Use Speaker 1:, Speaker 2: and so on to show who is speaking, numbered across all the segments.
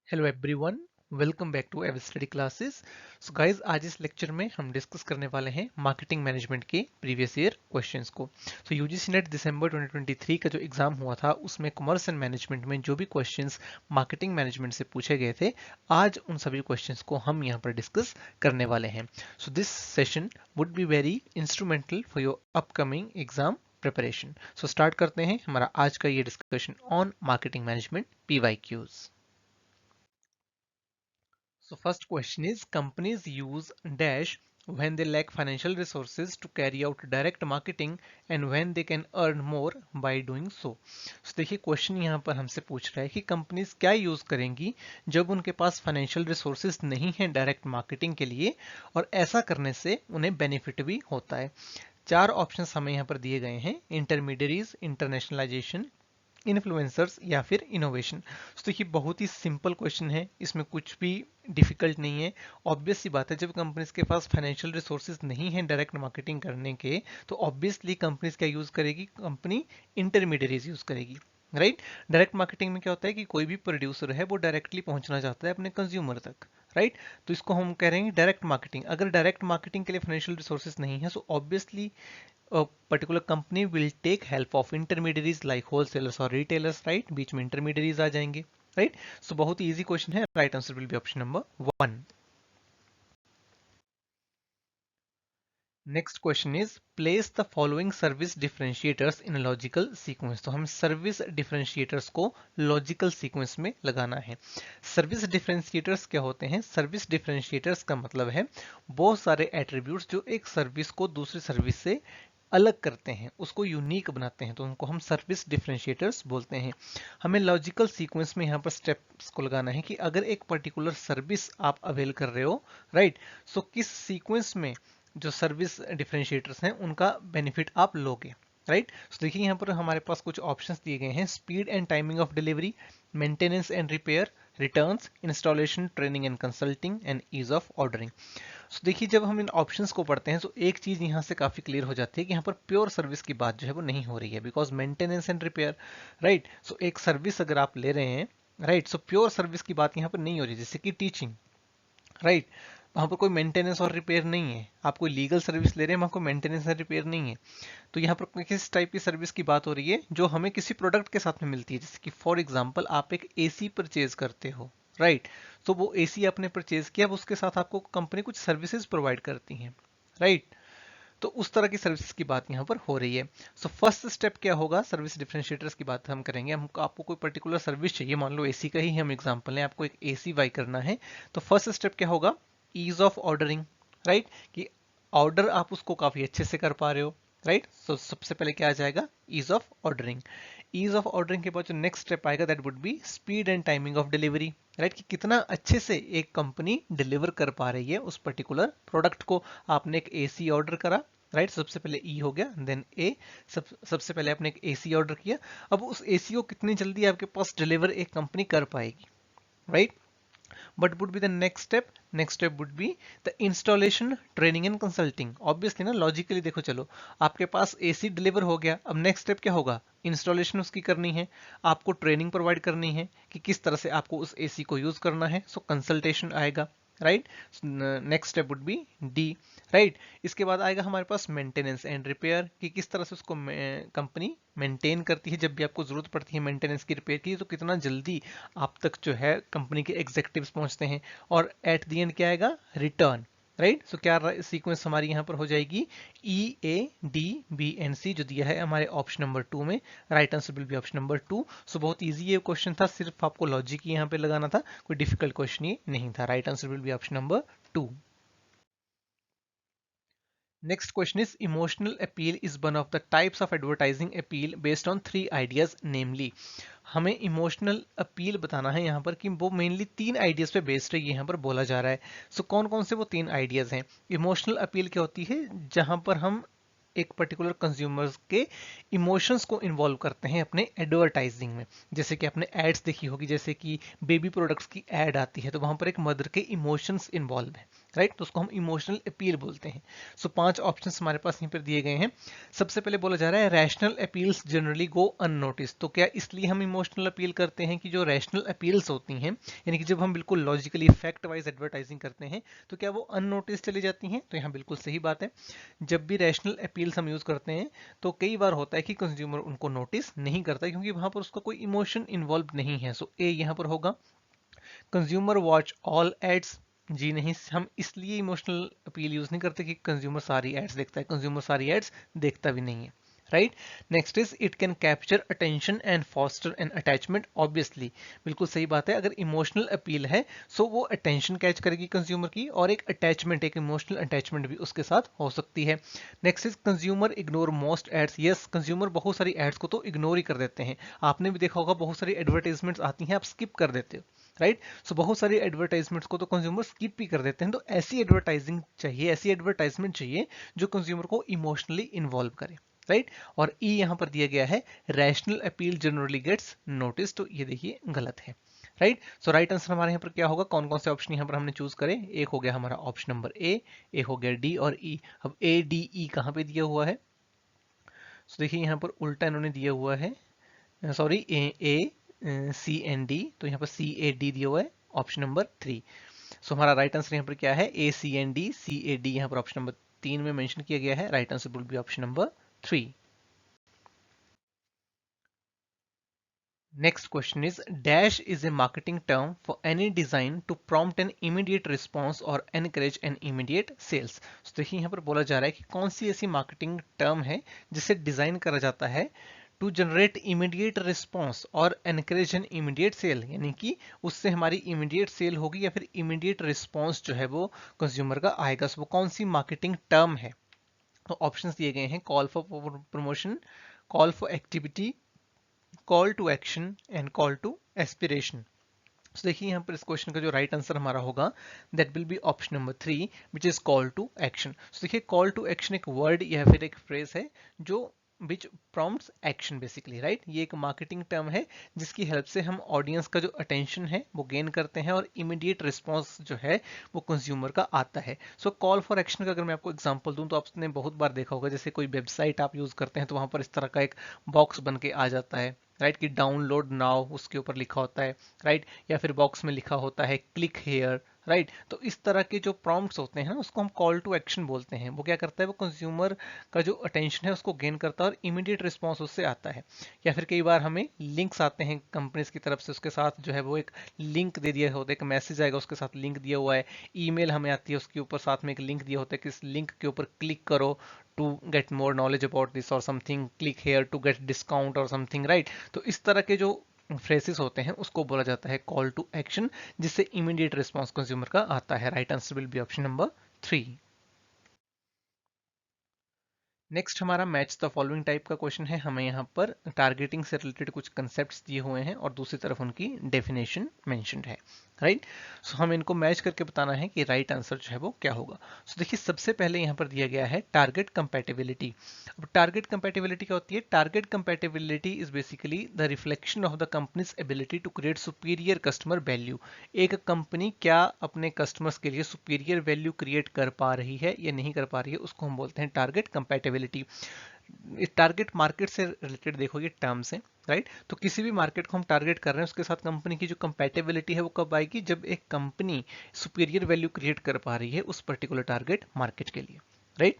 Speaker 1: Hello everyone, welcome back to Ever Study classes. So guys, आज इस lecture में हम डिस्कस करने वाले हैं मार्केटिंग मैनेजमेंट के प्रीवियस ईयर क्वेश्चंस को। सो यूजीसी नेट दिसंबर 2023 का जो एग्जाम हुआ था उसमें कॉमर्स एंड मैनेजमेंट में जो भी क्वेश्चंस मार्केटिंग मैनेजमेंट से पूछे गए थे, आज उन सभी क्वेश्चंस को हम यहाँ पर डिस्कस करने वाले हैं। So this session would be very instrumental for your upcoming exam preparation. So start करते हैं हमारा आज का ये discussion on marketing management PYQs। So first question is companies use dash when they lack financial resources to carry out direct marketing and when they can earn more by doing so. So देखिए question यहाँ पर हमसे पूछ रहा है कि companies क्या use करेंगी जब उनके पास फाइनेंशियल रिसोर्सेज नहीं है डायरेक्ट मार्केटिंग के लिए, और ऐसा करने से उन्हें बेनिफिट भी होता है। चार ऑप्शंस हमें यहाँ पर दिए गए हैं: इंटरमीडियरीज, इंटरनेशनलाइजेशन, इन्फ्लुएंसर्स या फिर इनोवेशन। तो ये बहुत ही सिंपल क्वेश्चन है, इसमें कुछ भी डिफिकल्ट नहीं है। ऑब्वियस सी बात है, जब कंपनीज के पास फाइनेंशियल रिसोर्सेज नहीं है डायरेक्ट मार्केटिंग करने के, तो ऑब्वियसली कंपनीज क्या यूज करेगी? कंपनी इंटरमीडियरीज यूज करेगी, राइट। डायरेक्ट मार्केटिंग में क्या होता है कि कोई भी प्रोड्यूसर है वो डायरेक्टली पहुंचना चाहता है अपने कंज्यूमर तक, राइट। तो इसको हम कह रहे हैं डायरेक्ट मार्केटिंग। अगर डायरेक्ट मार्केटिंग के लिए फाइनेंशियल रिसोर्सेज नहीं है, so obviously a particular company will take help of intermediaries like wholesalers or retailers, right? बीच में intermediaries आ जाएंगे, right? So बहुत ही easy question है, right answer will be option number 1. Next question is place the following service differentiators in a logical sequence. तो हम service differentiators को logical sequence में लगाना है। Service differentiators क्या होते हैं? Service differentiators का मतलब है वो सारे attributes जो एक सर्विस को दूसरी सर्विस से अलग करते हैं, उसको यूनिक बनाते हैं, तो उनको हम सर्विस डिफरेंशिएटर्स बोलते हैं। हमें लॉजिकल सीक्वेंस में यहाँ पर स्टेप्स को लगाना है कि अगर एक पर्टिकुलर सर्विस आप अवेल कर रहे हो, राइट, सो किस सीक्वेंस में जो सर्विस डिफरेंशिएटर्स हैं उनका बेनिफिट आप लोगे, राइट। सो देखिए यहाँ पर हमारे पास कुछ ऑप्शंस दिए गए हैं: speed and timing of delivery, maintenance and repair, returns, installation, training and consulting and ease of ordering. So देखिए, जब हम इन ऑप्शंस को पढ़ते हैं तो एक चीज यहाँ से काफी क्लियर हो जाती है कि यहाँ पर प्योर सर्विस की बात जो है वो नहीं हो रही है, because maintenance and repair, right. So एक सर्विस अगर आप ले रहे हैं, राइट, सो प्योर सर्विस की बात यहाँ पर नहीं हो रही, जैसे कि टीचिंग, राइट, वहां पर कोई मेंटेनेंस और रिपेयर नहीं है। आप कोई लीगल सर्विस ले रहे हैं, वहां कोई मेंटेनेंस और रिपेयर नहीं है। तो यहाँ पर किस टाइप की सर्विस की बात हो रही है? जो हमें किसी प्रोडक्ट के साथ में मिलती है, जैसे कि फॉर एग्जांपल आप एक एसी परचेज करते हो, राइट। तो वो एसी आपने परचेज किया, अब उसके साथ आपको कंपनी कुछ सर्विसेज प्रोवाइड करती है, राइट। तो उस तरह की सर्विस की बात यहाँ पर हो रही है। सो फर्स्ट स्टेप क्या होगा? सर्विस डिफरेंशिएटर्स की बात हम करेंगे। हमको आपको कोई पर्टिकुलर सर्विस चाहिए, मान लो एसी का ही हम एग्जांपल लें, आपको एक एसी बाई करना है, तो फर्स्ट स्टेप क्या होगा? ईज ऑफ ऑर्डरिंग, राइट, कि ऑर्डर आप उसको काफी अच्छे से कर पा रहे हो, राइट। सो सबसे पहले क्या आ जाएगा? Ease of ordering. Ease of ordering के बाद जो नेक्स्ट स्टेप आएगा that would be speed and timing of delivery, right, कि कितना अच्छे से एक कंपनी डिलीवर कर पा रही है उस पर्टिकुलर प्रोडक्ट को। आपने एक एसी ऑर्डर करा, राइट, सबसे पहले ई हो गया, देन ए, सबसे पहले आपने एक एसी ऑर्डर किया। अब उस एसी को कितनी जल्दी आपके पास डिलीवर एक कंपनी कर पाएगी, right. What would be the next step? Next step would be the installation, training and consulting. Obviously ना, logically देखो, चलो आपके पास एसी डिलीवर हो गया, अब नेक्स्ट स्टेप क्या होगा? इंस्टॉलेशन उसकी करनी है, आपको ट्रेनिंग प्रोवाइड करनी है कि किस तरह से आपको उस एसी को यूज करना है, सो कंसल्टेशन आएगा, right. Next step would be D, right. इसके बाद आएगा हमारे पास मेंटेनेंस एंड रिपेयर, कि किस तरह से उसको कंपनी मेंटेन करती है, जब भी आपको जरूरत पड़ती है मेंटेनेंस की, रिपेयर की, तो कितना जल्दी आप तक जो है कंपनी के एग्जीक्यूटिव्स पहुंचते हैं। और एट द एंड क्या आएगा? Return, right. सो क्या सीक्वेंस हमारी यहाँ पर हो जाएगी? ई, ए, डी, बी एंड सी जो दिया है हमारे ऑप्शन नंबर 2 में, right answer will be option number 2। सो बहुत इजी ये क्वेश्चन था, सिर्फ आपको लॉजिक ही यहाँ पे लगाना था, कोई डिफिकल्ट क्वेश्चन ये नहीं था। Right answer will be option number 2। Next question is emotional appeal is one of the types of advertising appeal based on three ideas, namely। हमें इमोशनल अपील बताना है यहाँ पर कि वो मेनली तीन आइडियाज पे बेस्ड है, यहाँ पर बोला जा रहा है। सो कौन कौन से वो तीन आइडियाज हैं? इमोशनल अपील क्या होती है? जहां पर हम एक पर्टिकुलर कंज्यूमर्स के इमोशंस को इन्वॉल्व करते हैं अपने एडवर्टाइजिंग में। जैसे कि आपने एड्स देखी होगी, जैसे कि बेबी प्रोडक्ट्स की एड आती है, तो वहां पर एक मदर के इमोशंस इन्वॉल्व है, राइट, तो उसको हम इमोशनल अपील बोलते हैं। सो 5 ऑप्शंस हमारे पास यहीं पर दिए गए हैं। सबसे पहले बोला जा रहा है rational appeals generally go unnoticed. तो क्या इसलिए हम इमोशनल अपील करते हैं कि जो रैशनल अपील्स होती हैं, यानी कि जब हम बिल्कुल लॉजिकली फैक्ट वाइज एडवर्टाइजिंग करते हैं, तो क्या वो अननोटिस चली जाती हैं? तो यहाँ बिल्कुल सही बात है। जब भी रैशनल अपील्स हम यूज करते हैं तो कई बार होता है कि कंज्यूमर उनको नोटिस नहीं करता, क्योंकि वहां पर उसका कोई इमोशन इन्वॉल्व नहीं है। सो ए यहाँ पर होगा। कंज्यूमर वॉच ऑल एड्स, जी नहीं, हम इसलिए इमोशनल अपील यूज नहीं करते कि कंज्यूमर सारी एड्स देखता है। कंज्यूमर सारी एड्स देखता भी नहीं है, right. Next is it can capture attention and foster N attachment, obviously बिल्कुल सही बात है। अगर इमोशनल अपील है सो वो अटेंशन कैच करेगी कंज्यूमर की, और एक अटैचमेंट, एक इमोशनल अटैचमेंट भी उसके साथ हो सकती है। Next is consumer ignore most ads, yes, consumer बहुत सारी एड्स को तो इग्नोर ही कर देते हैं। आपने भी देखा होगा बहुत सारी एडवर्टाइजमेंट्स आती हैं, आप स्किप कर देते हो, राइट। सो बहुत सारी एडवर्टाइजमेंट्स को तो कंज्यूमर स्किप भी कर देते हैं। तो ऐसी एडवर्टाइजिंग चाहिए, ऐसी एडवर्टाइजमेंट चाहिए जो कंज्यूमर को इमोशनली इन्वॉल्व करे, राइट। और ई यहां पर दिया गया है rational appeal generally gets notice, तो ये देखिए गलत है, राइट। सो राइट आंसर हमारे यहाँ पर क्या होगा, कौन कौन से ऑप्शन यहाँ पर हमने चूज करे? एक हो गया हमारा ऑप्शन नंबर ए, एक हो गया डी और ई। अब ए डी ई कहाँ पे दिया हुआ है? सो देखिए यहाँ पर उल्टा इन्होंने दिया हुआ है, सॉरी, ए सी एन डी, तो यहाँ पर सी ए डी दिया हुआ है ऑप्शन नंबर 3। सो हमारा राइट आंसर यहाँ पर क्या है? A C N D C A D, यहाँ पर ऑप्शन नंबर 3 में मेंशन किया गया है। Right answer will be option number 3। Next question is dash is a marketing term for any design to prompt an immediate response or encourage an immediate sales। तो देखिए यहाँ पर बोला जा रहा है कि कौन सी ऐसी मार्केटिंग टर्म है जिसे डिजाइन करा जाता है टू जनरेट इमीडिएट रिस्पॉन्स और एनकरेज एन इमीडिएट सेल, यानी कि उससे हमारी इमीडिएट सेल होगी या फिर इमीडिएट रिस्पॉन्स जो है वो कंज्यूमर का आएगा। वो कौन सी मार्केटिंग टर्म है? तो ऑप्शंस दिए गए हैं, call for promotion, call for activity, call to action and call to aspiration. तो देखिए यहाँ पर इस क्वेश्चन का जो राइट आंसर हमारा होगा that will be option number 3 which is call to action. तो देखिए कॉल टू एक्शन एक वर्ड या फिर एक फ्रेज है जो which prompts action basically, right. ये एक मार्केटिंग टर्म है जिसकी हेल्प से हम ऑडियंस का जो अटेंशन है वो गेन करते हैं और इमीडिएट रिस्पॉन्स जो है वो कंज्यूमर का आता है। सो कॉल फॉर एक्शन का अगर मैं आपको एग्जांपल दूं तो आपने बहुत बार देखा होगा, जैसे कोई वेबसाइट आप यूज करते हैं तो वहां पर इस तरह का एक बॉक्स बन के आ जाता है, राइट, कि डाउनलोड नाउ उसके ऊपर लिखा होता है, राइट, या फिर बॉक्स में लिखा होता है क्लिक हेयर, राइट। तो इस तरह के जो प्रॉम्प्ट्स होते हैं ना उसको हम कॉल टू एक्शन बोलते हैं। वो क्या करता है, वो कंज्यूमर का जो अटेंशन है उसको गेन करता है और इमीडिएट रिस्पॉन्स उससे आता है। या फिर कई बार हमें लिंक्स आते हैं कंपनीज की तरफ से, उसके साथ जो है वो एक लिंक दे दिया होता है, एक मैसेज आएगा उसके साथ लिंक दिया हुआ है, ईमेल हमें आती है उसके ऊपर साथ में एक लिंक दिया होता है कि इस लिंक के ऊपर क्लिक करो to get more knowledge about this और something, click here to get discount और समथिंग, राइट। तो इस तरह के जो फ्रेसेस होते हैं उसको बोला जाता है कॉल टू एक्शन, जिससे इमीडिएट रिस्पॉन्स कंज्यूमर का आता है। Right answer will be option number 3। Next हमारा मैच द फॉलोइंग टाइप का क्वेश्चन है। हमें यहाँ पर टारगेटिंग से रिलेटेड कुछ कंसेप्ट्स दिए हुए हैं और दूसरी तरफ उनकी डेफिनेशन मेंशन्ड है, राइट। सो हम इनको मैच करके बताना है कि राइट आंसर जो है वो क्या होगा। सो देखिए सबसे पहले यहाँ पर दिया गया है टारगेट कंपैटिबिलिटी। अब टारगेट कंपैटिबिलिटी क्या होती है? Target compatibility is basically the reflection of the company's ability to create superior customer value. एक कंपनी क्या अपने कस्टमर्स के लिए सुपीरियर वैल्यू क्रिएट कर पा रही है या नहीं कर पा रही है, उसको हम बोलते हैं टारगेट कंपैटिबिलिटी। इस टारगेट मार्केट से रिलेटेड देखो ये टर्म्स है, राइट। तो किसी भी मार्केट को हम टारगेट कर रहे हैं उसके साथ कंपनी की जो कंपैटिबिलिटी है वो कब आएगी? जब एक कंपनी सुपीरियर वैल्यू क्रिएट कर पा रही है उस पर्टिकुलर टारगेट मार्केट के लिए, राइट।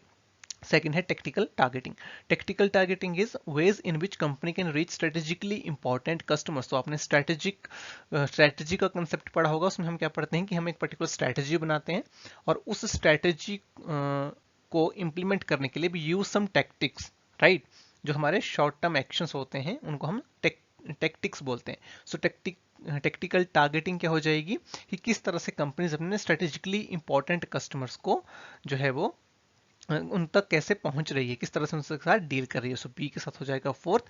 Speaker 1: सेकेंड है technical targeting. Technical targeting is ways in which company can reach strategically important customers. तो आपने स्ट्रेटेजी का कंसेप्ट पढ़ा होगा, उसमें हम क्या पढ़ते हैं कि हम एक पर्टिकुलर स्ट्रेटेजी बनाते हैं और उस स्ट्रेटेजी को इम्प्लीमेंट करने के लिए भी यूज सम टैक्टिक्स, राइट। जो हमारे शॉर्ट टर्म एक्शंस होते हैं उनको हम टेक्टिक्स बोलते हैं। सो टेक्टिकल टारगेटिंग क्या हो जाएगी कि किस तरह से कंपनीज अपने स्ट्रेटेजिकली इंपॉर्टेंट कस्टमर्स को जो है वो उन तक कैसे पहुंच रही है, किस तरह से उनके साथ डील कर रही है। सो बी के साथ हो जाएगा 4th।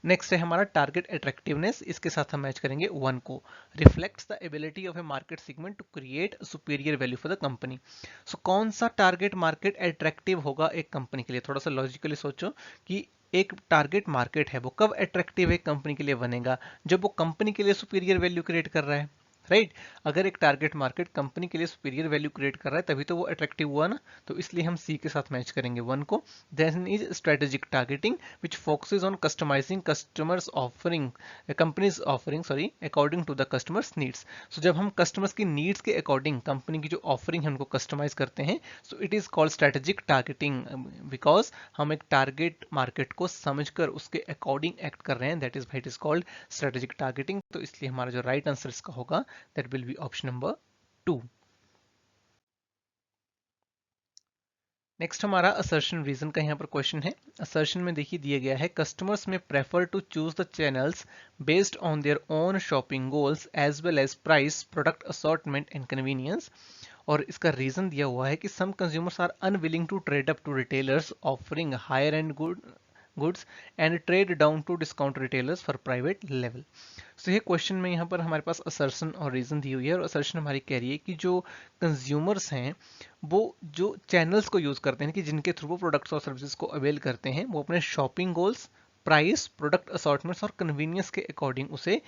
Speaker 1: नेक्स्ट है हमारा टारगेट अट्रैक्टिवनेस, इसके साथ हम मैच करेंगे 1 को। Reflects the ability of a market segment to create superior value for the company. So कौन सा टारगेट मार्केट अट्रैक्टिव होगा एक कंपनी के लिए? थोड़ा सा लॉजिकली सोचो कि एक टारगेट मार्केट है वो कब अट्रैक्टिव एक कंपनी के लिए बनेगा? जब वो कंपनी के लिए सुपीरियर वैल्यू क्रिएट कर रहा है, राइट अगर एक टारगेट मार्केट कंपनी के लिए सुपीरियर वैल्यू क्रिएट कर रहा है तभी तो वो अट्रैक्टिव हुआ ना, तो इसलिए हम सी के साथ मैच करेंगे 1 को। Then is strategic targeting which focuses on customizing customers offering company's offering sorry according to the customers needs. So जब हम कस्टमर्स की नीड्स के अकॉर्डिंग कंपनी की जो ऑफरिंग है उनको कस्टमाइज करते हैं, so it is called strategic targeting, because हम एक टारगेट मार्केट को समझकर उसके अकॉर्डिंग एक्ट कर रहे हैं, that is it is called strategic targeting. तो इसलिए हमारा जो राइट आंसर इसका होगा that will be option number 2। Next हमारा असर्शन रीजन का यहाँ पर क्वेश्चन है। असर्शन में देखिए दिया गया है कस्टमर्स में prefer to choose the channels based on their own shopping goals as well as price, product assortment and convenience. और इसका रीजन दिया हुआ है कि some consumers are unwilling to trade up to retailers offering higher end goods and trade down to discount retailers for private level. So ये question में यहाँ पर हमारे पास असर्शन और रीजन दी हुई है, और असर्शन हमारी कह रही है कि जो कंज्यूमर्स हैं वो जो चैनल्स को यूज करते हैं कि जिनके थ्रू वो प्रोडक्ट्स और सर्विसेज को अवेल करते हैं, वो अपने शॉपिंग गोल्स, प्राइस, प्रोडक्ट असॉर्टमेंट्स और कन्वीनियंस के अकॉर्डिंग उसे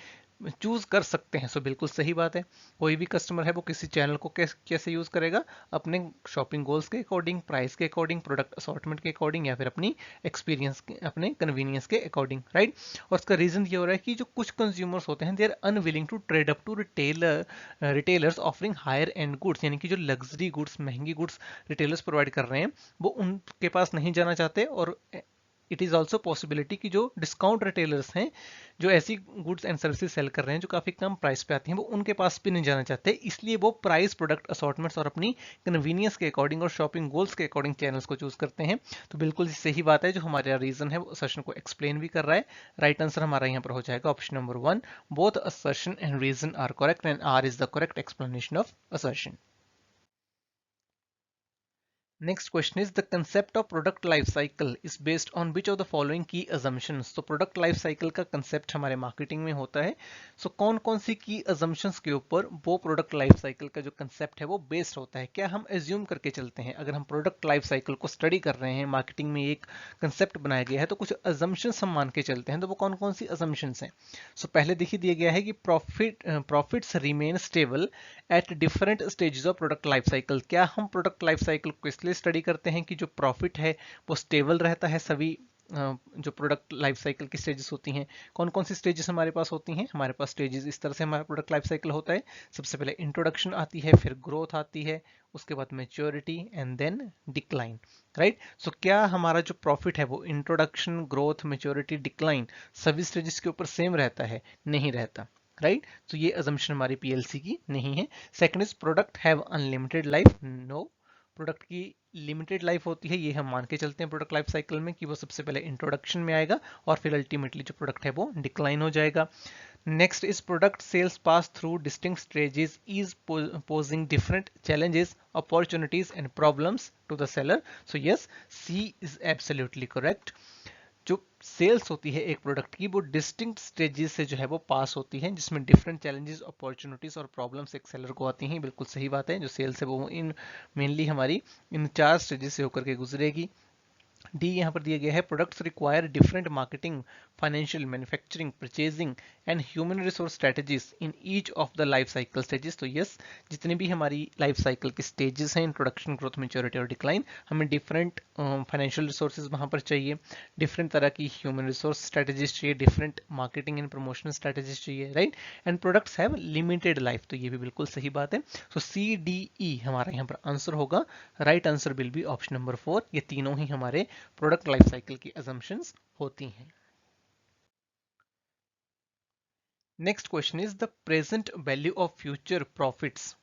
Speaker 1: चूज कर सकते हैं। सो बिल्कुल सही बात है, कोई भी कस्टमर है वो किसी चैनल को कैसे यूज करेगा, अपने शॉपिंग गोल्स के अकॉर्डिंग, प्राइस के अकॉर्डिंग, प्रोडक्ट असॉर्टमेंट के अकॉर्डिंग, या फिर अपनी एक्सपीरियंस अपने कन्वीनियंस के अकॉर्डिंग, राइट। और उसका रीजन ये हो रहा है कि जो कुछ कंज्यूमर्स होते हैं they are unwilling to trade up to retailers offering higher end goods, यानी कि जो लग्जरी गुड्स, महंगी गुड्स रिटेलर्स प्रोवाइड कर रहे हैं वो उनके पास नहीं जाना चाहते। और इट इज ऑल्सो पॉसिबिलिटी कि जो डिस्काउंट रिटेलर्स हैं जो ऐसी गुड्स एंड सर्विसेज सेल कर रहे हैं जो काफी कम प्राइस पे आती हैं, वो उनके पास भी नहीं जाना चाहते, इसलिए वो प्राइस, प्रोडक्ट असॉर्टमेंट्स और अपनी कन्वीनियंस के अकॉर्डिंग और शॉपिंग गोल्स के अकॉर्डिंग चैनल्स को चूज करते हैं। तो बिल्कुल सही बात है, जो हमारा रीजन है वो असर्शन को एक्सप्लेन भी कर रहा है। राइट आंसर हमारा यहाँ पर हो जाएगा option number 1। Both assertion and reason are correct and R is the correct explanation of assertion. Next question is the concept of product life cycle is based on which of the following key assumptions। तो product life cycle का concept हमारे marketing में होता है। सो कौन कौन सी की assumptions के ऊपर वो प्रोडक्ट लाइफ साइकिल का जो कंसेप्ट है वो बेस्ड होता है, क्या हम एज्यूम करके चलते हैं। अगर हम प्रोडक्ट लाइफ साइकिल को स्टडी कर रहे हैं, मार्केटिंग में एक कंसेप्ट बनाया गया है, तो कुछ assumptions हम मान के चलते हैं। तो वो कौन कौन सी assumptions हैं। सो पहले देखिए दिया गया है कि profits remain stable at different stages of product life cycle. क्या हम प्रोडक्ट लाइफ साइकिल को इसलिए स्टडी करते हैं कि जो प्रॉफिट है वो स्टेबल रहता है सभी जो प्रोडक्ट लाइफ साइकिल की स्टेजेस होती हैं। कौन कौन सी स्टेजेस हमारे पास होती हैं, हमारे पास स्टेजेस इस तरह से हमारा प्रोडक्ट लाइफ साइकिल होता है। सबसे पहले इंट्रोडक्शन आती है, फिर ग्रोथ आती है, उसके बाद maturity and then decline, right. So क्या हमारा जो प्रॉफिट है वो इंट्रोडक्शन, ग्रोथ, मैच्योरिटी, डिक्लाइन सभी स्टेजेस के ऊपर सेम रहता है? नहीं रहता, राइट। तो ये अजम्पशन हमारी पीएलसी की नहीं है। Second is product have unlimited life. No, product की लिमिटेड लाइफ होती है, ये हम मान के चलते हैं प्रोडक्ट लाइफ साइकिल में कि वो सबसे पहले इंट्रोडक्शन में आएगा और फिर अल्टीमेटली जो प्रोडक्ट है वो डिक्लाइन हो जाएगा। Next is product sales pass through distinct stages is posing different challenges, opportunities and problems to the seller। So yes, C is absolutely correct। जो सेल्स होती है एक प्रोडक्ट की वो डिस्टिंक्ट स्टेजेस से जो है वो पास होती है, जिसमें डिफरेंट चैलेंजेस, अपॉर्चुनिटीज और प्रॉब्लम्स एक सेलर को आती हैं। बिल्कुल सही बात है, जो सेल्स है वो इन मेनली हमारी इन 4 स्टेजेस से होकर के गुजरेगी। डी यहाँ पर दिया गया है products require different marketing, financial, manufacturing, purchasing and human resource strategies in each of the life cycle stages. तो यस, जितनी भी हमारी लाइफ साइकिल की स्टेजेस हैं, इंट्रोडक्शन, ग्रोथ, मैच्योरिटी और डिक्लाइन, हमें डिफरेंट फाइनेंशियल रिसोर्सेज वहाँ पर चाहिए, डिफरेंट तरह की ह्यूमन रिसोर्स स्ट्रेटजीज चाहिए, different marketing and promotion strategies चाहिए, right. And products have limited life. तो ये भी बिल्कुल सही बात है। सो सी डी ई हमारा यहाँ पर आंसर होगा। Right answer will be option number 4। ये तीनों ही हमारे प्रोडक्ट लाइफ साइकिल की assumptions होती हैं। Next question is the present value of future profits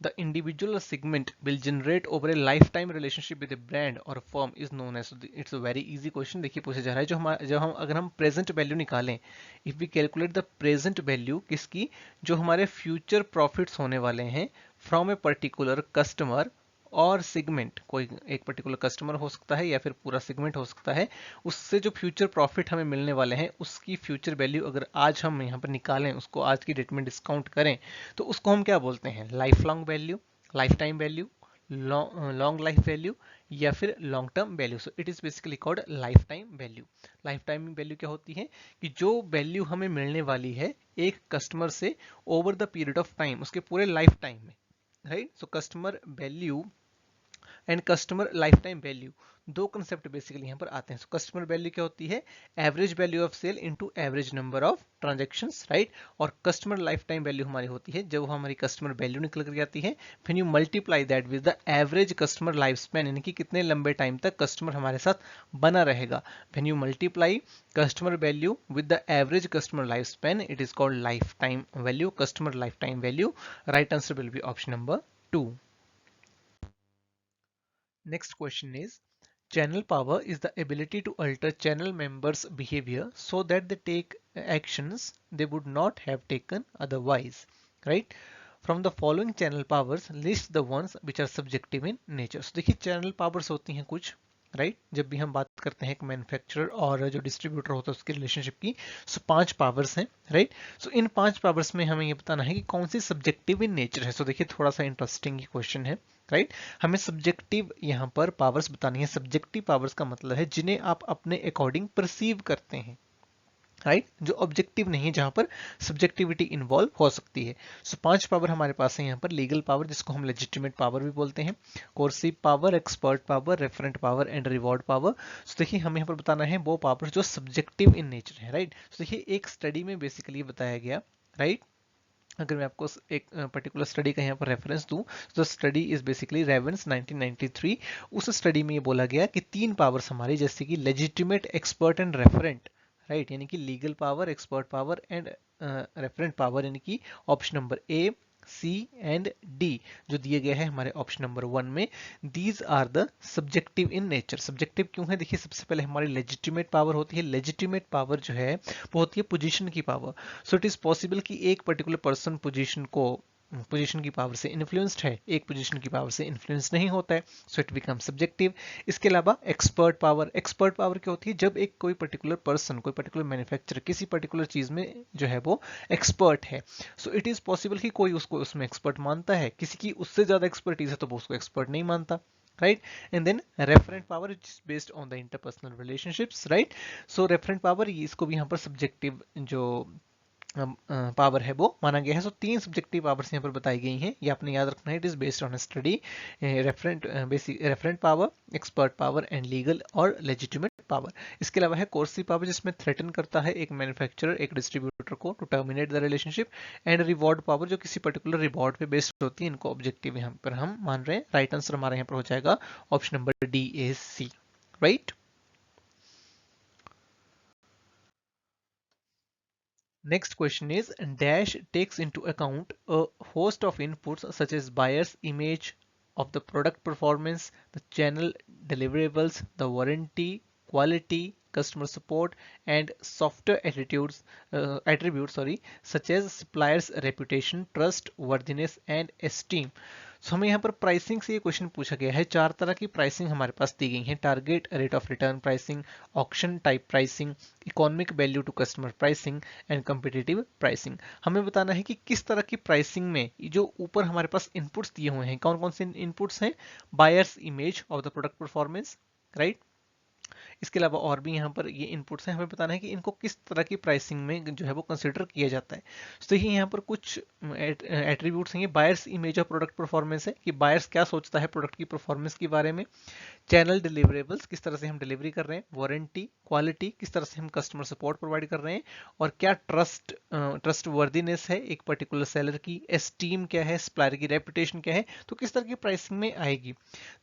Speaker 1: the individual segment will generate over a lifetime relationship with a brand or a firm is known as। it's a very easy question। देखिए पूछा जा रहा है जब हम अगर हम present value निकालें, if we calculate the present value किसकी, जो हमारे फ्यूचर प्रॉफिट्स होने वाले हैं फ्रॉम ए पर्टिकुलर कस्टमर और सेगमेंट, कोई एक पर्टिकुलर कस्टमर हो सकता है या फिर पूरा सेगमेंट हो सकता है, उससे जो फ्यूचर प्रॉफिट हमें मिलने वाले हैं उसकी फ्यूचर वैल्यू अगर आज हम यहाँ पर निकालें, उसको आज की डेट में डिस्काउंट करें, तो उसको हम क्या बोलते हैं? Life long value, life time value, long life value या फिर long term value. So it is basically called life time value. Life time value क्या होती है कि जो वैल्यू हमें मिलने वाली है एक कस्टमर से over the period of time, उसके पूरे लाइफ टाइम में, right. So customer value and customer lifetime value, दो कंसेप्ट बेसिकली यहाँ पर आते हैं। सो कस्टमर वैल्यू क्या होती है, average value of sale into average number of transactions, right. और कस्टमर लाइफ टाइम वैल्यू हमारी होती है जब हमारी कस्टमर वैल्यू निकल कर आती है, when you multiply that with the average customer life span, यानी कि कितने लंबे टाइम तक कस्टमर हमारे साथ बना रहेगा। When you multiply customer value with the average customer life span, it is called life time value, customer lifetime value. Right answer will be option number 2. Next question is, channel power is the ability to alter channel members' behavior so that they take actions they would not have taken otherwise, right? From the following channel powers, list the ones which are subjective in nature. So देखिए channel powers होती हैं कुछ, right. जब भी हम बात करते हैं एक मैन्युफैक्चरर और जो डिस्ट्रीब्यूटर होता है उसके रिलेशनशिप की, सो 5 पावर्स हैं, राइट। सो इन 5 पावर्स में हमें ये बताना है कि कौन सी सब्जेक्टिव इन नेचर है। सो देखिए थोड़ा सा इंटरेस्टिंग क्वेश्चन है, राइट। हमें सब्जेक्टिव यहाँ पर पावर्स बतानी है। सब्जेक्टिव पावर्स का मतलब है जिन्हें आप अपने अकॉर्डिंग परसीव करते हैं, राइट, जो ऑब्जेक्टिव नहीं है, जहां पर सब्जेक्टिविटी इन्वॉल्व हो सकती है। सो 5 पावर हमारे पास है यहाँ पर। लीगल पावर, जिसको हम लेजिटिमेट पावर भी बोलते हैं, coercive power, expert power, referent power and reward power. So देखिए हमें यहाँ पर बताना है वो पावर जो सब्जेक्टिव इन नेचर है, राइट। सो देखिए एक स्टडी में बेसिकली बताया गया, राइट। अगर मैं आपको एक पर्टिकुलर स्टडी का यहाँ पर रेफरेंस दूं, तो स्टडी इज बेसिकली रेवेंस 1993। उस स्टडी में ये बोला गया कि 3 पावर्स हमारी, जैसे कि legitimate, expert and referent, right, यानी कि legal power, expert power and referent power, यानी कि option number A, C and D जो दिए गए हैं हमारे ऑप्शन नंबर 1 में, these are the subjective in nature. Subjective क्यों है, देखिए सबसे पहले हमारी लेजिटिमेट पावर होती है। लेजिटिमेट पावर जो है वो होती है पोजीशन की power. So it is possible कि एक पर्टिकुलर पर्सन पोजीशन की पावर से इन्फ्लुएंस्ड है, एक पोजीशन की पावर से इन्फ्लुएंस नहीं होता है, सो इट बिकम सब्जेक्टिव। इसके अलावा एक्सपर्ट पावर, एक्सपर्ट पावर क्या होती है, जब एक कोई पर्टिकुलर पर्सन, कोई पर्टिकुलर मैन्युफैक्चरर किसी पर्टिकुलर चीज में जो है वो एक्सपर्ट है, सो इट इज पॉसिबल कि कोई उसको उसमें एक्सपर्ट मानता है, किसी की उससे ज्यादा एक्सपर्टीज है तो वो उसको एक्सपर्ट नहीं मानता, right? And then referent power, which is based on the interpersonal relationships, right? So referent power इसको भी यहाँ पर सब्जेक्टिव जो पावर है वो माना गया है। सो 3 सब्जेक्टिव पावर्स यहाँ पर बताई गई हैं, ये आपने याद रखना है। It is based on study, referent power, expert power and legal और लेजिटिमेट पावर। इसके अलावा है कोर्सिव पावर, जिसमें थ्रेटन करता है एक मैन्युफैक्चरर एक डिस्ट्रीब्यूटर को to terminate the relationship, and reward power जो किसी पर्टिकुलर रिवॉर्ड पे बेस्ड होती है। इनको ऑब्जेक्टिव यहाँ पर हम मान रहे हैं। राइट आंसर हमारे यहाँ पर हो जाएगा option number D A C, right. Next question is, Dash takes into account a host of inputs such as buyer's image of the product performance, the channel deliverables, the warranty, quality, customer support, and software attributes such as supplier's reputation, trust, worthiness, and esteem. सो हमें यहाँ पर pricing से ये question पूछा गया है। 4 तरह की प्राइसिंग हमारे पास दी गई है। Target rate of return pricing, auction type pricing, economic value to customer pricing and competitive pricing. हमें बताना है कि किस तरह की प्राइसिंग में जो ऊपर हमारे पास इनपुट्स दिए हुए हैं, कौन कौन से इनपुट्स हैं। Buyers image of the product performance, right. इसके अलावा और भी यहाँ पर ये इनपुट्स हैं, हमें बताना है कि इनको किस तरह की प्राइसिंग में जो है वो कंसिडर किया जाता है। तो देखिए यहाँ पर कुछ एट्रीब्यूट्स हैं। Buyers image of product performance है कि बायर्स क्या सोचता है प्रोडक्ट की परफॉर्मेंस के बारे में। चैनल डिलीवरेबल्स, किस तरह से हम डिलीवरी कर रहे हैं। वारंटी, क्वालिटी, किस तरह से हम कस्टमर सपोर्ट प्रोवाइड कर रहे हैं। और क्या ट्रस्ट वर्दीनेस है एक पर्टिकुलर सेलर की। एस्टीम क्या है, सप्लायर की रेपुटेशन क्या है। तो किस तरह की प्राइसिंग में आएगी।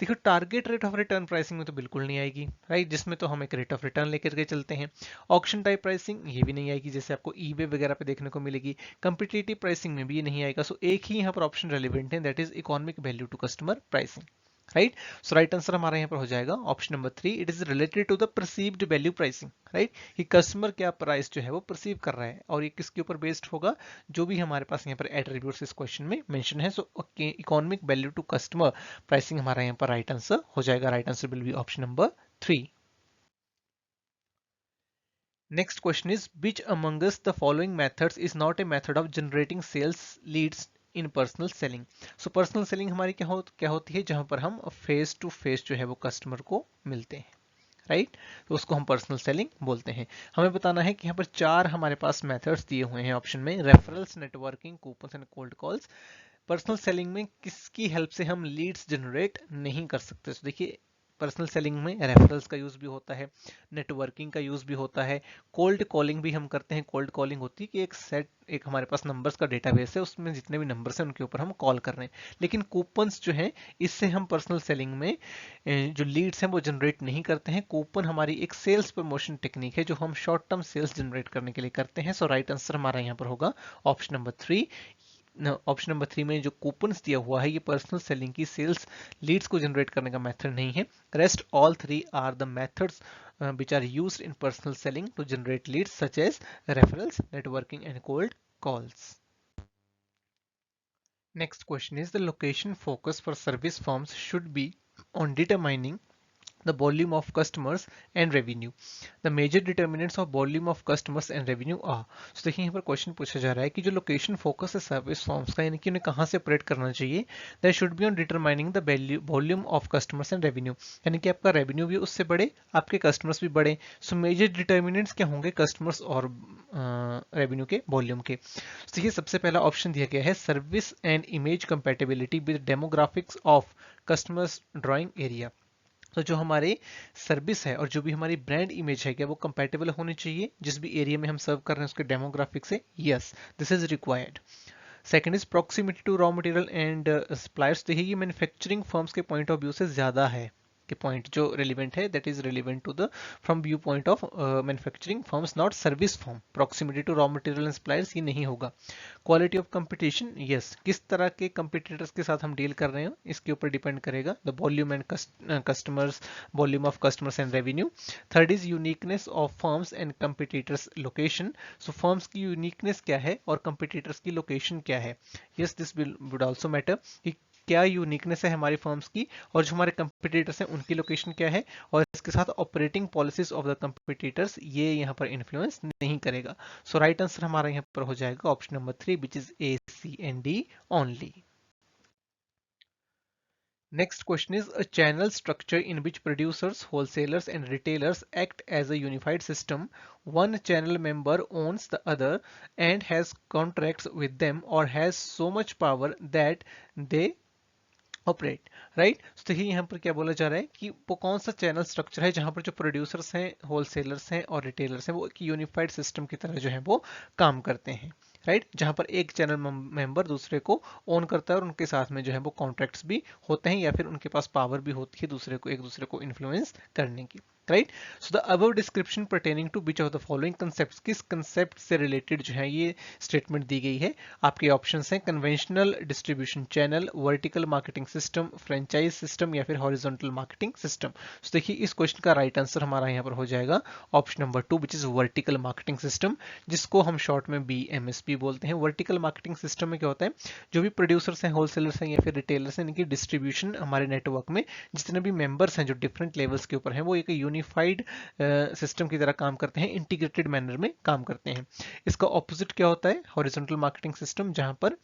Speaker 1: देखो target rate of return pricing में तो बिल्कुल नहीं आएगी, राइट, जिसमें तो हम एक रेट ऑफ रिटर्न लेकर के चलते हैं। ऑक्शन टाइप प्राइसिंग ये भी नहीं आएगी, जैसे आपको ईबे वगैरह पे देखने को मिलेगी। कंपिटिटिव प्राइसिंग में भी ये नहीं आएगा। सो एक ही यहाँ पर ऑप्शन रेलिवेंट है, that is economic value to customer pricing, right. So right answer हमारा यहाँ पर हो जाएगा option number 3। It is related to the perceived value pricing, right, कि कस्टमर क्या प्राइस जो है वो परसीव कर रहा है और ये किसके ऊपर बेस्ड होगा, जो भी हमारे पास यहाँ पर एट्रीब्यूट्स इस क्वेश्चन में मेंशन है। So economic value to customer pricing हमारा यहाँ पर राइट आंसर हो जाएगा। Right answer will be option number 3. Next question is, which amongst the following methods is not a method of generating sales leads in personal selling. So personal selling हमारी क्या होती है, जहां पर हम फेस टू फेस जो है वो कस्टमर को मिलते हैं, राइट। तो उसको हम पर्सनल सेलिंग बोलते हैं। हमें बताना है कि यहाँ पर 4 हमारे पास मेथड्स दिए हुए हैं ऑप्शन में, referrals, networking, coupons and cold calls. Personal selling में किसकी हेल्प से हम लीड्स जनरेट नहीं कर सकते? तो देखिए, पर्सनल सेलिंग में रेफरल्स का यूज भी होता है, नेटवर्किंग का यूज भी होता है, कोल्ड कॉलिंग भी हम करते हैं। कोल्ड कॉलिंग होती है कि एक हमारे पास नंबर्स का डेटाबेस है, उसमें जितने भी नंबर्स हैं उनके ऊपर हम कॉल कर रहे हैं। लेकिन कूपन्स जो है, इससे हम पर्सनल सेलिंग में जो लीड्स हैं वो जनरेट नहीं करते हैं। कूपन हमारी एक सेल्स प्रमोशन टेक्निक है जो हम शॉर्ट टर्म सेल्स जनरेट करने के लिए करते हैं। सो राइट आंसर हमारा यहाँ पर होगा ऑप्शन नंबर 3। ऑप्शन नंबर 3 में जो कूपन्स दिया हुआ है ये पर्सनल सेलिंग की सेल्स लीड्स को जनरेट करने का मेथड नहीं है। Rest all 3 are the methods which are used in personal selling to generate leads such as referrals, networking and cold calls. Next question is, the location focus for service firms should be on determining the volume of customers and revenue. The major determinants of volume of customers and revenue are. So देखिए यहाँ पर question पूछा जा रहा है कि जो location focus है सर्विस फॉर्म्स का, यानी कि उन्हें कहाँ से ऑपरेट करना चाहिए, that should be on determining the volume of customers and revenue, यानी कि आपका रेवेन्यू भी उससे बढ़े, आपके कस्टमर्स भी बढ़े। सो मेजर डिटर्मिनेंट्स क्या होंगे कस्टमर्स और रेवेन्यू के वॉल्यूम के? तो देखिए सबसे पहला ऑप्शन दिया गया है service and image compatibility with demographics of customers drawing area. तो जो हमारे सर्विस है और जो भी हमारी ब्रांड इमेज है क्या वो कंपैटिबल होनी चाहिए जिस भी एरिया में हम सर्व कर रहे हैं उसके डेमोग्राफिक से? Yes, this is required. Second is proximity to raw material and suppliers. देखिए ये मैन्युफैक्चरिंग फर्म्स के पॉइंट ऑफ व्यू से ज्यादा है कि पॉइंट जो रिलेवेंट है that is relevant to the from view point of manufacturing firms, not service firm. Proximity to raw material and suppliers ये नहीं होगा। क्वालिटी ऑफ कंपटीशन, यस, किस तरह के कंपटीटर्स के साथ हम डील कर रहे हैं इसके ऊपर डिपेंड करेगा। The volume and customers, volume of customers and revenue. Third is uniqueness of firms and competitors location. So firms की यूनिकनेस क्या है और कंपटीटर्स की लोकेशन क्या है? Yes, this would also matter कि क्या यूनिकनेस है हमारी फर्म्स की और जो हमारे कंपटीटर्स हैं उनकी लोकेशन क्या है, और इसके साथ operating policies of the competitors ये यहाँ पर इन्फ्लुएंस नहीं करेगा। सो राइट आंसर हमारा यहाँ पर हो जाएगा option number 3 which is A, C and D only. Next question is, a channel structure in which producers, wholesalers and retailers act as a unified system. One channel member owns the other and has contracts with them or has so much power that they operate, right. तो देखिए यहाँ पर क्या बोला जा रहा है कि वो कौन सा चैनल स्ट्रक्चर है जहां पर जो प्रोड्यूसर्स हैं, होलसेलर्स हैं और रिटेलर्स हैं वो एक यूनिफाइड सिस्टम की तरह जो है वो काम करते हैं, राइट। जहां पर एक चैनल मेंबर दूसरे को ओन करता है और उनके साथ में जो है वो कॉन्ट्रैक्ट्स भी होते हैं या फिर उनके पास पावर भी होती है दूसरे को एक दूसरे को इन्फ्लुएंस करने की, right. So the above description pertaining to which of the following concept, किस कंसेप्ट से रिलेटेड जो है ये स्टेटमेंट दी गई है? आपके ऑप्शंस हैं conventional distribution channel, vertical marketing system, franchise system या फिर हॉरिजॉन्टल मार्केटिंग सिस्टम। तो देखिए इस क्वेश्चन का राइट आंसर हमारा यहाँ पर हो जाएगा option number 2 which is vertical marketing system, जिसको हम शॉर्ट में BMSP बोलते हैं। वर्टिकल मार्केटिंग सिस्टम में क्या होता है, जो भी प्रोड्यूसर्स हैं, होलसेलर्स हैं या फिर रिटेलर्स हैं, इनकी डिस्ट्रीब्यूशन हमारे नेटवर्क में जितने भी मेंबर्स हैं जो डिफरेंट लेवल्स के ऊपर हैं वो एक यूनिफाइड सिस्टम की तरह काम करते हैं, इंटीग्रेटेड मैनर में काम करते हैं। इसका ऑपोजिट क्या होता है? हॉरिजॉन्टल मार्केटिंग सिस्टम, जहां पर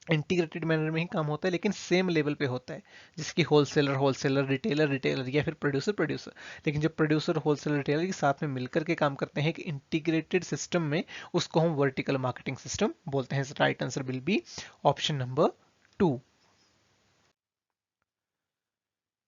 Speaker 1: इंटीग्रेटेड मैनर में ही काम होता है लेकिन सेम लेवल पे होता है, जिसकी होलसेलर होलसेलर, रिटेलर रिटेलर या फिर प्रोड्यूसर प्रोड्यूसर। लेकिन जब प्रोड्यूसर होलसेलर रिटेलर के साथ में मिलकर के काम करते हैं कि इंटीग्रेटेड सिस्टम में, उसको हम वर्टिकल मार्केटिंग सिस्टम बोलते हैं। Right answer will be option number 2।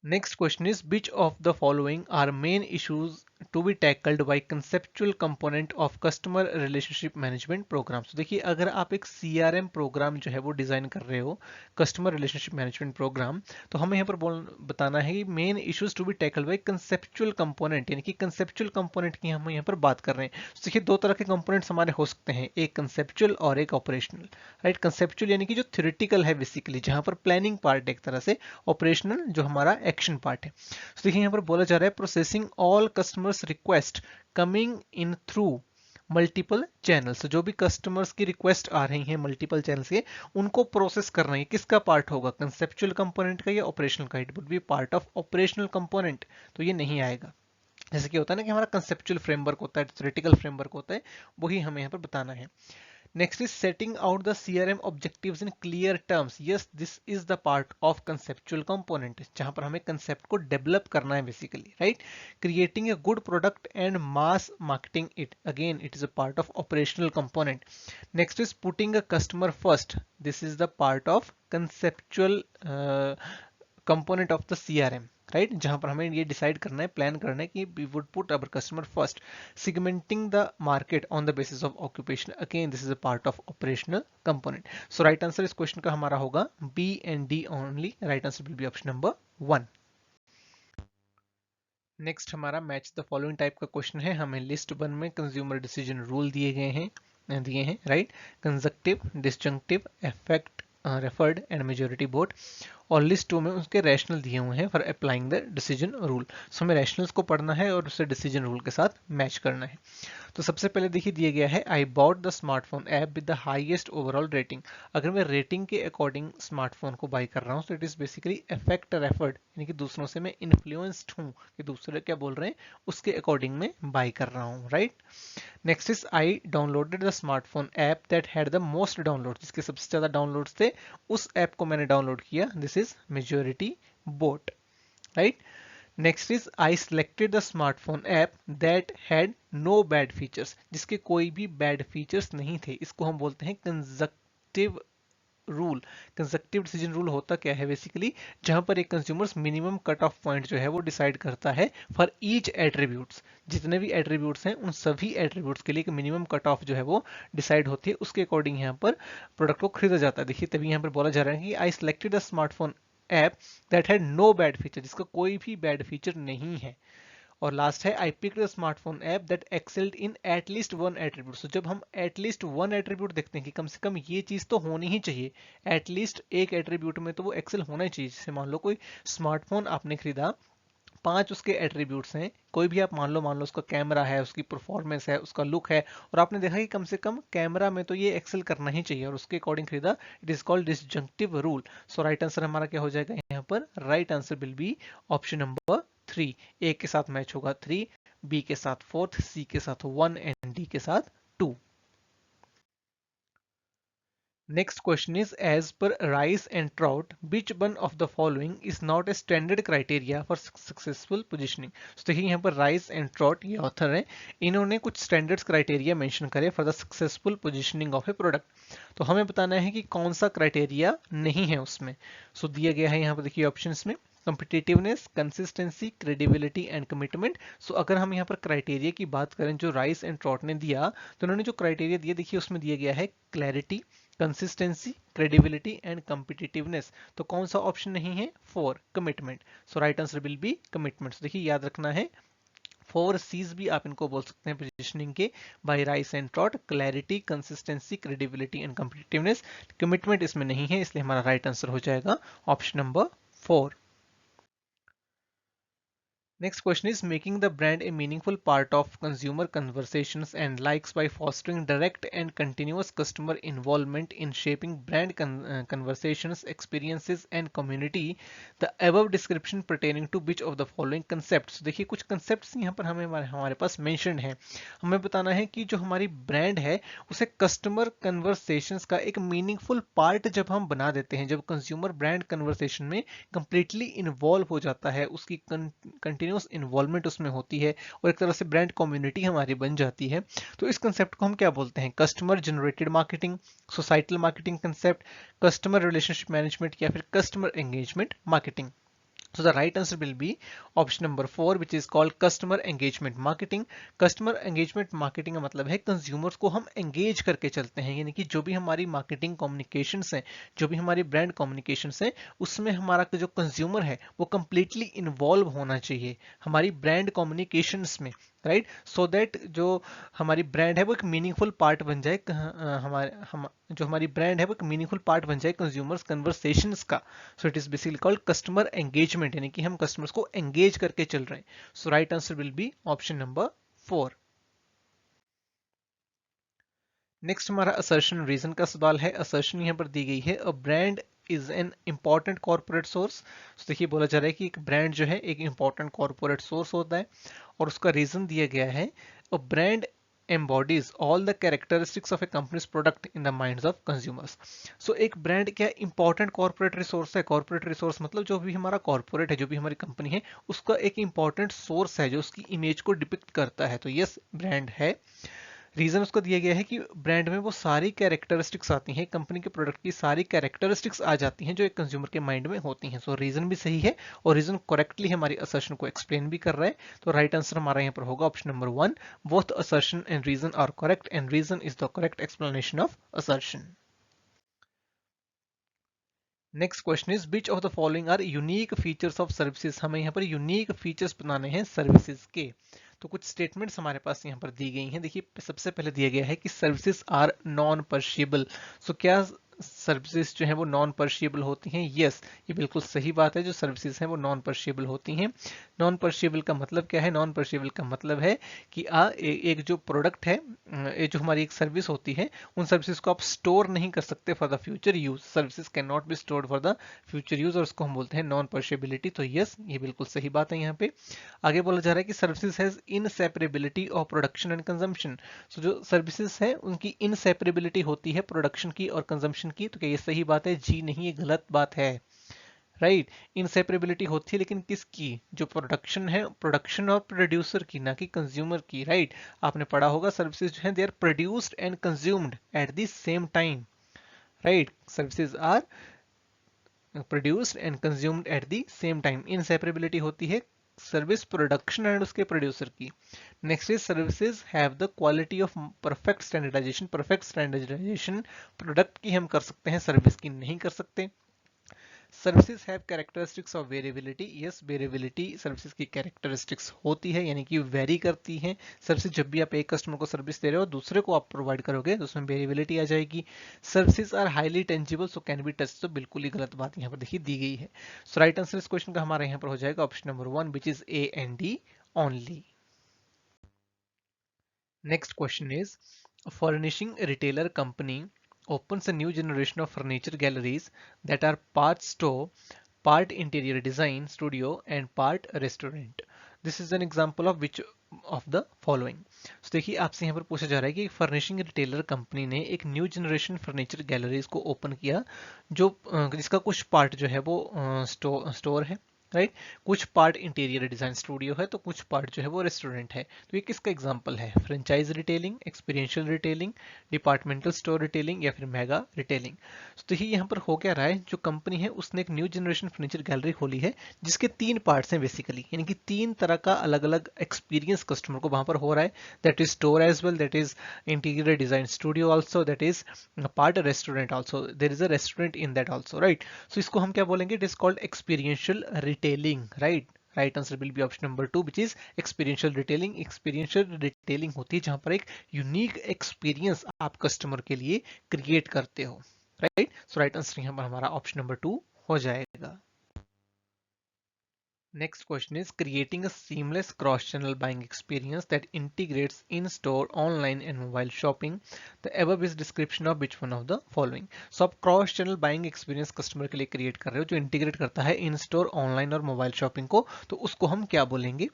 Speaker 1: Next question is, which of the following are main issues to be tackled by conceptual component of customer relationship management program? तो देखिए अगर आप एक CRM प्रोग्राम जो है वो डिजाइन कर रहे हो, कस्टमर रिलेशनशिप मैनेजमेंट प्रोग्राम, तो हमें यहाँ पर बताना है कि main issues to be tackled by conceptual component, यानी कि कंसेप्चुअल कंपोनेंट की हम यहाँ पर बात कर रहे हैं। तो देखिए दो तरह के कंपोनेंट्स हमारे हो सकते हैं, एक कंसेप्चुअल और एक ऑपरेशनल, राइट। कंसेप्चुअल यानी कि जो थ्योरेटिकल है बेसिकली, जहां पर प्लानिंग पार्ट एक तरह से, ऑपरेशनल जो हमारा एक्शन पार्ट है। तो देखिए यहाँ पर बोला जा रहा है processing all customers request coming in through multiple channels. जो भी कस्टमर्स की रिक्वेस्ट आ रही हैं मल्टीपल चैनल से, उनको प्रोसेस कर रही है, किसका पार्ट होगा? कंसेप्चुअल कंपोनेंट का या ऑपरेशनल का? It would be part of operational component, तो ये नहीं आएगा। जैसे कि होता है ना कि हमारा कंसेप्चुअल फ्रेमवर्क होता है, थ्योरेटिकल फ्रेमवर्क होता है, वही हमें यहाँ पर बताना है। Next is setting out the CRM objectives in clear terms. Yes, this is the part of conceptual component, जहां पर हमें कंसेप्ट को डेवलप करना है basically, right. Creating a good product and mass marketing it, again it is a part of operational component. Next is putting a customer first, this is the part of conceptual component of the CRM, right, जहां पर हमें ये decide करना है, plan करना है कि we would put our customer first. Segmenting the market on the basis of occupation, again this is a part of operational component. So right answer इस क्वेश्चन का हमारा होगा B and D only. Right answer will be option number 1। Next हमारा match the following type का question है। हमें list 1 में consumer decision rule दिए हैं, right. Conjunctive, disjunctive, effect, referred and majority vote, और लिस्ट 2 में उसके रैशनल दिए हुए हैं for applying the decision rule. So हमें रैशनल्स को पढ़ना है और उसे डिसीजन रूल के साथ मैच करना है। तो सबसे पहले देखिए दिया गया है, I bought the smartphone app with the highest overall rating. अगर मैं रेटिंग के अकॉर्डिंग स्मार्टफोन को बाय कर रहा हूँ तो it is basically effect referred, यानी कि दूसरों से मैं इन्फ्लुएंस्ड हूँ कि दूसरे क्या बोल रहे हैं उसके अकॉर्डिंग में बाय कर रहा हूँ, right. Next is I downloaded the smartphone app that had the most download, जिसके सबसे ज्यादा डाउनलोड्स थे उस ऐप को मैंने डाउनलोड किया, this is majority vote, right. Next is I selected the smartphone app that had no bad features, जिसके कोई भी बैड फीचर्स नहीं थे, इसको हम बोलते हैं conjunctive rule. Conjunctive decision rule होता क्या है बेसिकली, जहां पर एक consumers minimum cut off point जो है वो डिसाइड करता है फॉर ईच एट्रीब्यूट्स, जितने भी एट्रीब्यूट्स हैं उन सभी एट्रीब्यूट्स के लिए एक मिनिमम कट ऑफ जो है वो डिसाइड होती है, उसके अकॉर्डिंग यहाँ पर प्रोडक्ट को खरीदा जाता है। देखिए तभी यहाँ पर बोला जा रहा है कि I selected the smartphone app that had no bad feature, जिसका कोई भी बैड फीचर नहीं है। और लास्ट है I picked the smartphone app that excelled in at least one attribute. So जब हम एटलीस्ट वन एट्रीब्यूट देखते हैं कि कम से कम ये चीज तो होनी ही चाहिए, एटलीस्ट एक एट्रीब्यूट में तो वो एक्सेल होना ही चाहिए। जैसे मान लो कोई स्मार्टफोन आपने खरीदा, 5 उसके एट्रीब्यूट्स हैं, कोई भी आप मान लो उसका कैमरा है, उसकी परफॉर्मेंस है, उसका लुक है, और आपने देखा कि कम से कम कैमरा में तो ये एक्सेल करना ही चाहिए और उसके अकॉर्डिंग खरीदा, it is called disjunctive rule. So right answer हमारा क्या हो जाएगा यहाँ पर, right answer will be option number 3। A के साथ मैच होगा 3, बी के साथ 4, सी के साथ 1 एंड डी के साथ 2। Next question is, as per Rice and Trout, which one of the following is not a standard criteria for successful positioning? So देखिए यहाँ पर Rice and Trout ये ऑथर हैं, इन्होंने कुछ स्टैंडर्ड्स क्राइटेरिया मेंशन करे for the successful positioning of A product. तो हमें बताना है कि कौन सा क्राइटेरिया नहीं है उसमें। सो दिया गया है यहाँ पर देखिए ऑप्शंस में, कंपिटिटिवनेस, कंसिस्टेंसी, क्रेडिबिलिटी एंड कमिटमेंट। सो अगर हम यहाँ पर क्राइटेरिया की बात करें जो राइस एंड ट्रॉट ने दिया, तो उन्होंने जो क्राइटेरिया दिया देखिए उसमें दिया गया है clarity, consistency, credibility and competitiveness. तो कौन सा ऑप्शन नहीं है, 4, commitment. So right answer will B commitment. देखिए याद रखना है 4 C's भी आप इनको बोल सकते हैं पोजिशनिंग के, by rice and trot, clarity, consistency, credibility and competitiveness. Commitment इसमें नहीं है, इसलिए हमारा राइट आंसर हो जाएगा option number 4। Next question is, making the brand a meaningful part of consumer conversations and likes by fostering direct and continuous customer involvement in shaping brand conversations, experiences and community. The above description pertaining to which of the following concepts? देखिए कुछ concepts यहाँ पर हमारे पास mentioned हैं। हमें बताना है कि जो हमारी brand है उसे customer conversations का एक meaningful part जब हम बना देते हैं, जब consumer brand conversation में completely involve हो जाता है, उसकी कंटिन्यूस इन्वॉल्वमेंट उसमें होती है और एक तरह से ब्रांड कम्युनिटी हमारी बन जाती है, तो इस कंसेप्ट को हम क्या बोलते हैं, customer generated marketing, societal marketing concept, customer relationship management या फिर customer engagement marketing. So the right answer will be option number 4, which is called customer engagement marketing. Customer engagement marketing का मतलब है कंज्यूमर्स को हम एंगेज करके चलते हैं, यानी कि जो भी हमारी मार्केटिंग कम्युनिकेशंस हैं, जो भी हमारी ब्रांड कम्युनिकेशंस हैं, उसमें हमारा जो कंज्यूमर है वो कंप्लीटली इन्वॉल्व होना चाहिए हमारी ब्रांड कम्युनिकेशंस में, राइट, सो दैट जो हमारी ब्रांड है वो एक मीनिंगफुल पार्ट बन जाए, जो हमारी ब्रांड है वो एक मीनिंगफुल पार्ट बन जाए कंज्यूमर्स कन्वर्सेशंस का। So it is basically called customer engagement, यानी कि हम कस्टमर्स को एंगेज करके चल रहे हैं। So right answer will be option number 4। Next हमारा असर्शन रीजन का सवाल है। असर्शन यहाँ पर दी गई है, a brand is an important corporate source. देखिए बोला जा रहा है कि एक ब्रांड जो है एक इंपॉर्टेंट कॉर्पोरेट सोर्स होता है और उसका रीजन दिया गया है, a brand embodies all the characteristics of a company's product in the minds of consumers. So एक ब्रांड क्या इंपॉर्टेंट कॉर्पोरेट रिसोर्स है. कॉर्पोरेट रिसोर्स मतलब जो भी हमारा कॉर्पोरेट है, जो भी हमारी कंपनी है, उसका एक इंपॉर्टेंट सोर्स है जो उसकी इमेज को डिपिक्ट करता है. तो यस, ब्रांड है. रीजन उसको दिया गया है कि ब्रांड में वो सारी कैरेक्टरिस्टिक्स आती हैं, कंपनी के प्रोडक्ट की सारी कैरेक्टरिस्टिक्स आ जाती हैं जो एक कंज्यूमर के माइंड में होती हैं. सो रीजन भी सही है और रीजन करेक्टली हमारी असर्शन को एक्सप्लेन भी कर रहा है. तो राइट आंसर हमारा यहाँ पर होगा option number 1. Both assertion and reason are correct and reason is the correct explanation of assertion. Next question is which of the following are unique features of services. हमें यहाँ पर यूनिक फीचर्स बनाने हैं services के. तो कुछ statements हमारे पास यहाँ पर दी गई हैं. देखिए सबसे पहले दिया गया है कि सर्विसेज आर नॉन पर्शिएबल. सो क्या सर्विसेज जो है वो नॉन पर्शिएबल होती हैं? यस, ये बिल्कुल सही बात है. जो सर्विसेज हैं वो नॉन पर्शिएबल होती हैं. नॉन पर्शिएबल का मतलब क्या है? नॉन पर्शिएबल का मतलब है कि एक जो प्रोडक्ट है, ये जो हमारी एक सर्विस होती है, उन सर्विसेज को आप स्टोर नहीं कर सकते for the future use. Services can not be stored for the future use और उसको हम बोलते हैं नॉन पर्शिएबिलिटी. तो यस, ये बिल्कुल सही बात है. यहाँ पे आगे बोला जा रहा है कि services has inseparability of production and consumption. So जो सर्विसेज है उनकी इनसेपरेबिलिटी होती है प्रोडक्शन की और कंजम्पशन की. तो क्या ये सही बात है? जी नहीं, ये गलत बात है. राइट, इनसेपरेबिलिटी होती है लेकिन किसकी? जो प्रोडक्शन है, प्रोडक्शन और प्रोड्यूसर की, ना कि कंज्यूमर की. राइट, आपने पढ़ा होगा सर्विसेज जो है they are produced and consumed at the same time. Right, services are produced and consumed at the same time. Inseparability होती है सर्विस प्रोडक्शन एंड उसके प्रोड्यूसर की. Next is services have the quality of perfect standardization. Perfect standardization product की हम कर सकते हैं, service की नहीं कर सकते. Services have characteristics of variability. Yes, variability services की कैरेक्टरिस्टिक्स होती है, यानी कि वेरी करती हैं. सर्विसेज जब भी आप एक कस्टमर को सर्विस दे रहे हो, दूसरे को आप प्रोवाइड करोगे तो उसमें वेरिएबिलिटी आ जाएगी. Services are highly tangible so can be touch. तो बिल्कुल ही गलत बात यहाँ पर देखिए दी गई है. सो राइट आंसर इस क्वेश्चन का हमारा यहाँ पर हो जाएगा option number 1 which is A and D only. Next question is furnishing retailer company opens a new generation of furniture galleries that are part store, part interior design studio and part restaurant. This is an example of which of the following. So देखिए आपसे यहाँ पर पूछा जा रहा है कि furnishing retailer company ने एक न्यू जनरेशन फर्नीचर गैलरीज को ओपन किया जो जिसका कुछ पार्ट जो है वो स्टोर है. राइट, कुछ पार्ट इंटीरियर डिजाइन स्टूडियो है तो कुछ पार्ट जो है वो रेस्टोरेंट है. तो ये किसका एग्जांपल है? Franchise retailing, experiential retailing, departmental store retailing या फिर मेगा रिटेलिंग. तो देखिए यहाँ पर हो क्या रहा है, जो कंपनी है उसने एक न्यू जनरेशन फर्नीचर गैलरी खोली है जिसके 3 पार्ट्स हैं बेसिकली, यानी कि 3 तरह का अलग अलग एक्सपीरियंस कस्टमर को वहां पर हो रहा है. That is store as well, that is interior design studio also, that is part restaurant also, there is a restaurant in that also. Right, so इसको हम क्या बोलेंगे? It is called experiential retailing. Right, right answer will be option number 2 which is experiential retailing. Experiential retailing होती है जहां पर एक unique experience आप कस्टमर के लिए क्रिएट करते हो. राइट, सो राइट आंसर यहाँ पर हमारा ऑप्शन नंबर 2 हो जाएगा. Next question is creating a seamless cross-channel buying experience that integrates in-store, online and mobile shopping. The above is description of which one of the following. So आप cross-channel buying experience customer के लिए create कर रहे हो जो integrate करता है in-store, online और mobile shopping को, तो उसको हम क्या बोलेंगे?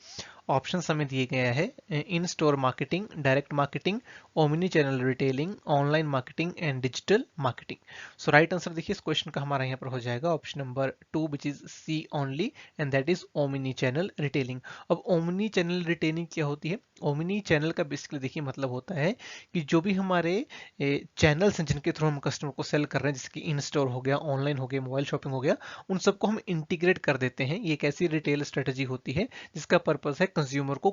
Speaker 1: ऑप्शन हमें दिए गया है in store marketing, direct marketing, omni channel retailing, online marketing and digital marketing. So right answer देखिए इस क्वेश्चन का हमारा यहाँ पर हो जाएगा option number 2 which is C only and that is omni channel retailing. अब ओमनी चैनल रिटेलिंग क्या होती है? ओमनी चैनल का बेसिकली देखिए मतलब होता है कि जो भी हमारे चैनल्स हैं जिनके थ्रू हम कस्टमर को सेल कर रहे हैं, जैसे कि इन स्टोर हो गया, ऑनलाइन हो गया, मोबाइल शॉपिंग हो गया, उन सबको हम इंटीग्रेट कर देते हैं. ये एक ऐसी रिटेल स्ट्रेटेजी होती है जिसका पर्पस है कंज्यूमर को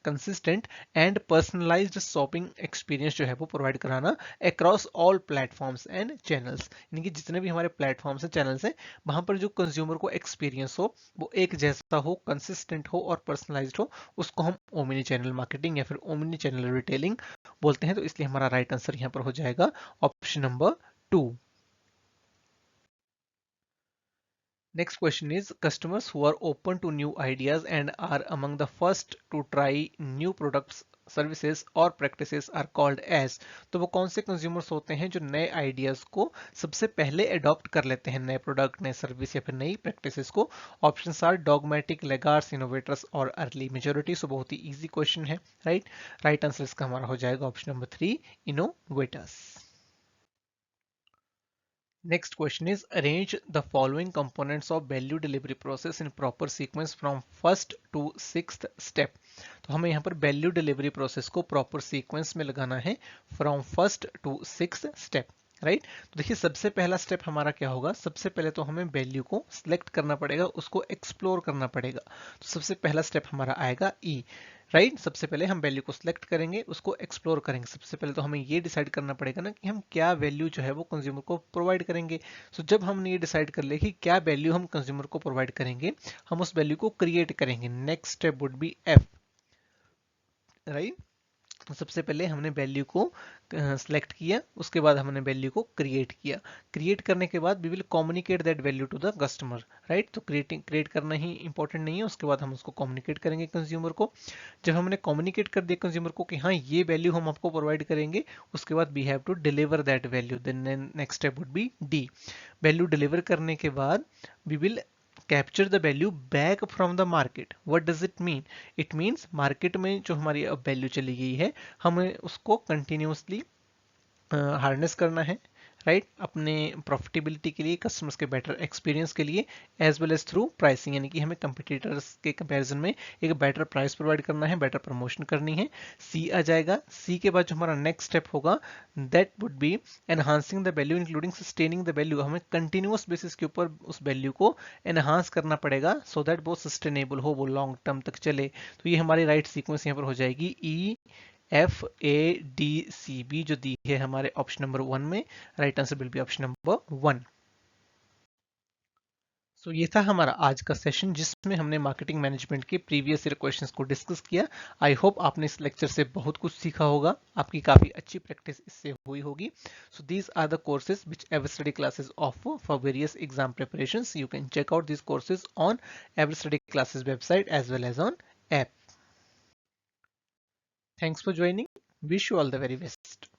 Speaker 1: consistent and personalised shopping experience जो है वो प्रोवाइड कराना across all platforms and channels. यानी कि जितने भी हमारे प्लेटफॉर्म्स हैं, चैनल्स हैं, वहां पर जो कंज्यूमर को एक्सपीरियंस हो वो एक जैसा हो, कंसिस्टेंट हो और पर्सनलाइज्ड हो, उसको हम ओमनी चैनल मार्केटिंग या फिर ओमनी चैनल रिटेलिंग बोलते हैं. तो इसलिए हमारा राइट आंसर यहाँ पर हो जाएगा option number 2. Next question is customers who are open to new ideas and are among the first to try new products services और प्रैक्टिसेस आर कॉल्ड एज। तो वो कौन से कंज्यूमर्स होते हैं जो नए आइडियाज को सबसे पहले अडॉप्ट कर लेते हैं, नए प्रोडक्ट, नए सर्विस या फिर नई प्रैक्टिसेस को। Options are dogmatic, laggards, innovators और अर्ली मेजोरिटी। सो बहुत ही इजी क्वेश्चन है, राइट। राइट आंसर इसका हमारा हो जाएगा option number 3, innovators. Next question is arrange the following components of value delivery process in proper sequence from first to sixth step। तो हमें यहाँ पर वैल्यू डिलीवरी प्रोसेस को प्रॉपर सीक्वेंस में लगाना है from first to sixth step, right. तो देखिए सबसे पहला स्टेप हमारा क्या होगा, सबसे पहले तो हमें वैल्यू को सिलेक्ट करना पड़ेगा, उसको एक्सप्लोर करना पड़ेगा। तो सबसे पहला स्टेप हमारा आएगा ई, राइट। सबसे पहले हम वैल्यू को सिलेक्ट करेंगे, उसको एक्सप्लोर करेंगे। सबसे पहले तो हमें ये डिसाइड करना पड़ेगा ना कि हम क्या वैल्यू जो है वो कंज्यूमर को प्रोवाइड करेंगे। सो जब हमने ये डिसाइड कर लिया कि क्या वैल्यू हम कंज्यूमर को प्रोवाइड करेंगे, हम उस वैल्यू को क्रिएट करेंगे। Next step would B F, right. तो सबसे पहले हमने वैल्यू को सिलेक्ट किया, उसके बाद हमने वैल्यू को क्रिएट किया। क्रिएट करने के बाद we will communicate that value to the customer, right. तो क्रिएट करना ही इंपॉर्टेंट नहीं है, उसके बाद हम उसको कम्युनिकेट करेंगे कंज्यूमर को। जब हमने कम्युनिकेट कर दिया कंज्यूमर को कि हाँ ये वैल्यू हम आपको प्रोवाइड करेंगे, उसके बाद we have to deliver that value. Then next step would be D. Value deliver करने के बाद we will capture the value back from the market. What does it mean? It means market में जो हमारी अब वैल्यू चली गई है, हमें उसको कंटिन्यूसली हार्नेस करना है, राइट। अपने प्रॉफिटेबिलिटी के लिए, कस्टमर्स के बेटर एक्सपीरियंस के लिए, as well as through pricing, यानी कि हमें कंपटीटर्स के कंपैरिजन में एक बेटर प्राइस प्रोवाइड करना है, बेटर प्रमोशन करनी है। सी आ जाएगा। सी के बाद जो हमारा नेक्स्ट स्टेप होगा that would B enhancing the value including sustaining the value. हमें कंटिन्यूस बेसिस के ऊपर उस वैल्यू को एनहांस करना पड़ेगा सो दैट वो सस्टेनेबल हो, वो लॉन्ग टर्म तक चले। तो ये हमारी राइट सीक्वेंस यहाँ पर हो जाएगी E F A D C B, जो दी है हमारे ऑप्शन नंबर 1 में। Right answer will be option number 1। सो ये था हमारा आज का सेशन जिसमें हमने मार्केटिंग मैनेजमेंट के प्रीवियस ईयर क्वेश्चंस को डिस्कस किया। आई होप आपने इस लेक्चर से बहुत कुछ सीखा होगा, आपकी काफी अच्छी प्रैक्टिस इससे हुई होगी। So these are the courses which Ever Study Classes offer for various exam preparations. You can check out these courses on Ever Study Classes website as well as on app. Thanks for joining. Wish you all the very best.